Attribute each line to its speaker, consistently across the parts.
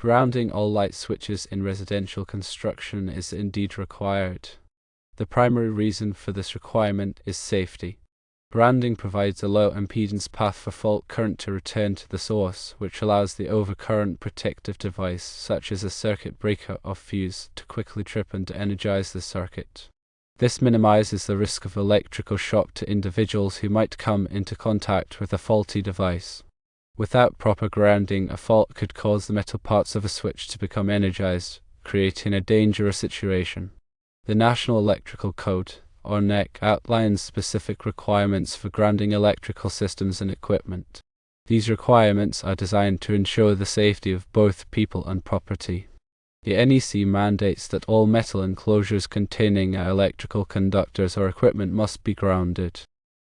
Speaker 1: Grounding all light switches in residential construction is indeed required. The primary reason for this requirement is safety. Grounding provides a low impedance path for fault current to return to the source, which allows the overcurrent protective device, such as a circuit breaker or fuse, to quickly trip and energize the circuit. This minimizes the risk of electrical shock to individuals who might come into contact with a faulty device. Without proper grounding, a fault could cause the metal parts of a switch to become energized, creating a dangerous situation. The National Electrical Code, or NEC, outlines specific requirements for grounding electrical systems and equipment. These requirements are designed to ensure the safety of both people and property. The NEC mandates that all metal enclosures containing electrical conductors or equipment must be grounded.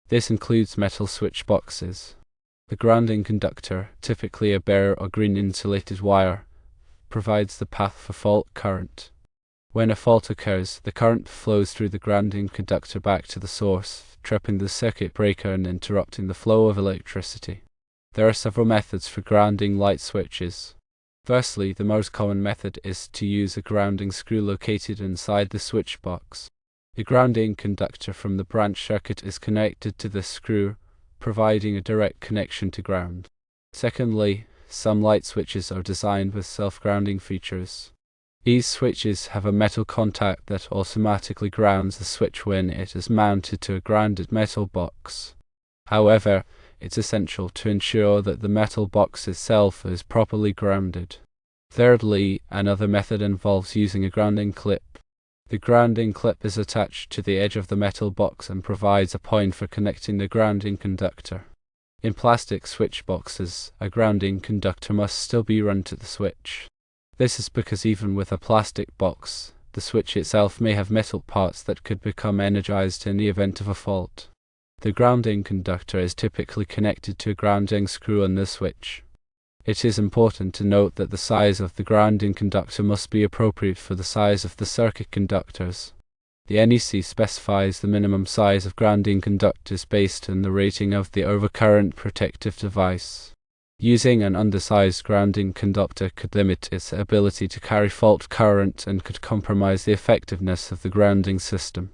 Speaker 1: This includes metal switch boxes. The grounding conductor, typically a bare or green insulated wire, provides the path for fault current. When a fault occurs, the current flows through the grounding conductor back to the source, tripping the circuit breaker and interrupting the flow of electricity. There are several methods for grounding light switches. Firstly, the most common method is to use a grounding screw located inside the switch box. The grounding conductor from the branch circuit is connected to the screw, providing a direct connection to ground. Secondly, some light switches are designed with self-grounding features. These switches have a metal contact that automatically grounds the switch when it is mounted to a grounded metal box. However, it's essential to ensure that the metal box itself is properly grounded. Thirdly, another method involves using a grounding clip. The grounding clip is attached to the edge of the metal box and provides a point for connecting the grounding conductor. In plastic switch boxes, a grounding conductor must still be run to the switch. This is because even with a plastic box, the switch itself may have metal parts that could become energized in the event of a fault. The grounding conductor is typically connected to a grounding screw on the switch. It is important to note that the size of the grounding conductor must be appropriate for the size of the circuit conductors. The NEC specifies the minimum size of grounding conductors based on the rating of the overcurrent protective device. Using an undersized grounding conductor could limit its ability to carry fault current and could compromise the effectiveness of the grounding system.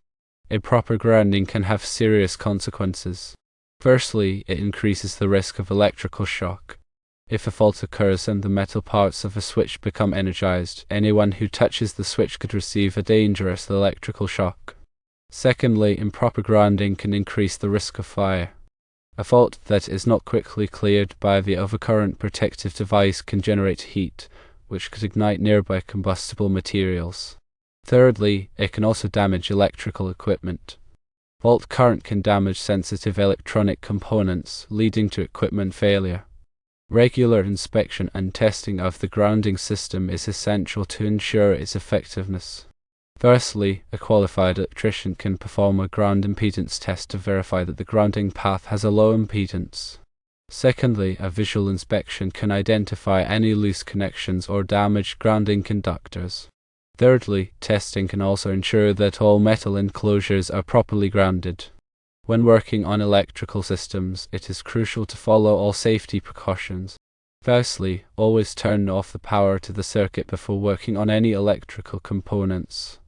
Speaker 1: Improper grounding can have serious consequences. Firstly, it increases the risk of electrical shock. If a fault occurs and the metal parts of a switch become energized, anyone who touches the switch could receive a dangerous electrical shock. Secondly, improper grounding can increase the risk of fire. A fault that is not quickly cleared by the overcurrent protective device can generate heat, which could ignite nearby combustible materials. Thirdly, it can also damage electrical equipment. Fault current can damage sensitive electronic components, leading to equipment failure. Regular inspection and testing of the grounding system is essential to ensure its effectiveness. Firstly, a qualified electrician can perform a ground impedance test to verify that the grounding path has a low impedance. Secondly, a visual inspection can identify any loose connections or damaged grounding conductors. Thirdly, testing can also ensure that all metal enclosures are properly grounded. When working on electrical systems, it is crucial to follow all safety precautions. Firstly, always turn off the power to the circuit before working on any electrical components.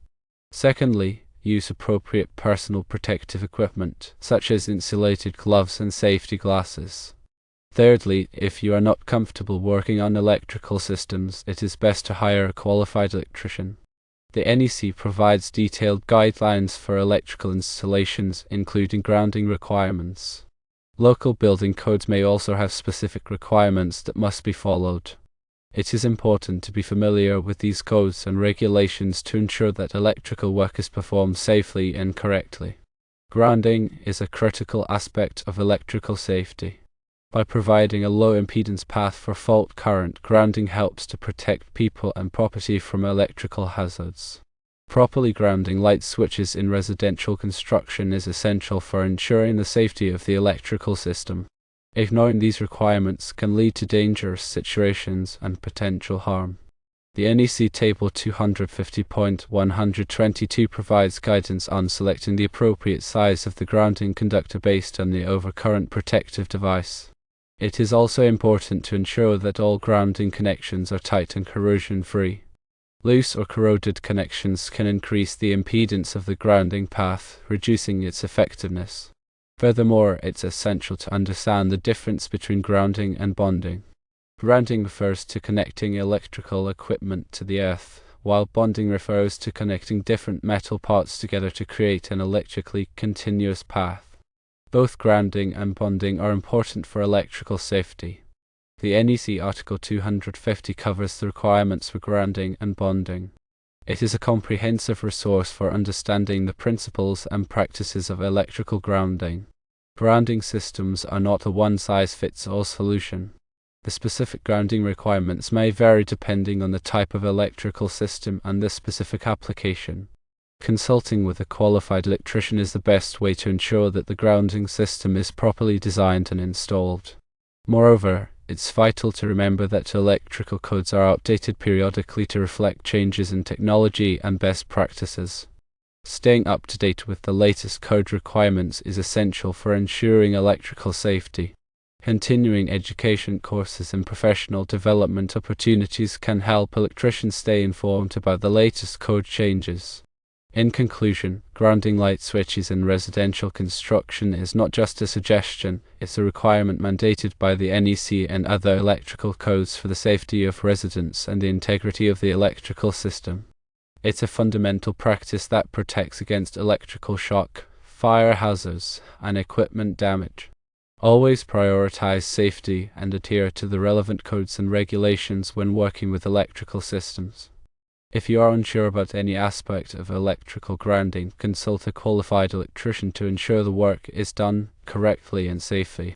Speaker 1: Secondly, use appropriate personal protective equipment, such as insulated gloves and safety glasses. Thirdly, if you are not comfortable working on electrical systems, it is best to hire a qualified electrician. The NEC provides detailed guidelines for electrical installations, including grounding requirements. Local building codes may also have specific requirements that must be followed. It is important to be familiar with these codes and regulations to ensure that electrical work is performed safely and correctly. Grounding is a critical aspect of electrical safety. By providing a low impedance path for fault current, grounding helps to protect people and property from electrical hazards. Properly grounding light switches in residential construction is essential for ensuring the safety of the electrical system. Ignoring these requirements can lead to dangerous situations and potential harm. The NEC Table 250.122 provides guidance on selecting the appropriate size of the grounding conductor based on the overcurrent protective device. It is also important to ensure that all grounding connections are tight and corrosion-free. Loose or corroded connections can increase the impedance of the grounding path, reducing its effectiveness. Furthermore, it's essential to understand the difference between grounding and bonding. Grounding refers to connecting electrical equipment to the earth, while bonding refers to connecting different metal parts together to create an electrically continuous path. Both grounding and bonding are important for electrical safety. The NEC Article 250 covers the requirements for grounding and bonding. It is a comprehensive resource for understanding the principles and practices of electrical grounding. Grounding systems are not a one-size-fits-all solution. The specific grounding requirements may vary depending on the type of electrical system and the specific application. Consulting with a qualified electrician is the best way to ensure that the grounding system is properly designed and installed. Moreover, it's vital to remember that electrical codes are updated periodically to reflect changes in technology and best practices. Staying up to date with the latest code requirements is essential for ensuring electrical safety. Continuing education courses and professional development opportunities can help electricians stay informed about the latest code changes. In conclusion, grounding light switches in residential construction is not just a suggestion, it's a requirement mandated by the NEC and other electrical codes for the safety of residents and the integrity of the electrical system. It's a fundamental practice that protects against electrical shock, fire hazards, and equipment damage. Always prioritize safety and adhere to the relevant codes and regulations when working with electrical systems. If you are unsure about any aspect of electrical grounding, consult a qualified electrician to ensure the work is done correctly and safely.